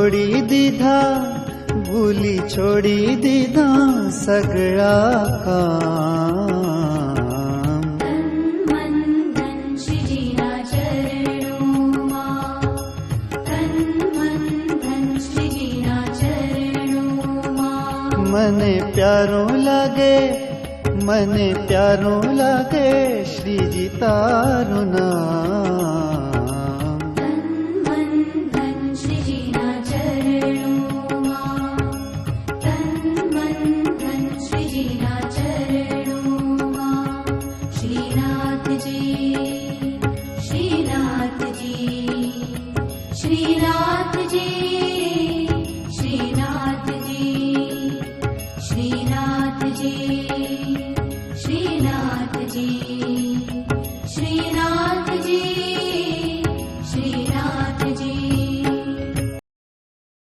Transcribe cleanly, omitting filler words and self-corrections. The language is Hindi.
छोड़ी दीधा, भूली छोड़ी दीधा सगळा काम। तन मन धन श्रीजीना चरणों तन मन धन श्रीजीना चरणों। मने प्यारों लागे, मने प्यारों लागे श्रीजी तारू नाम। तन मन धन श्रीजीना चरणों तन मन धन श्रीजीना चरणों। श्रीनाथ जी, श्रीनाथ जी, श्रीनाथ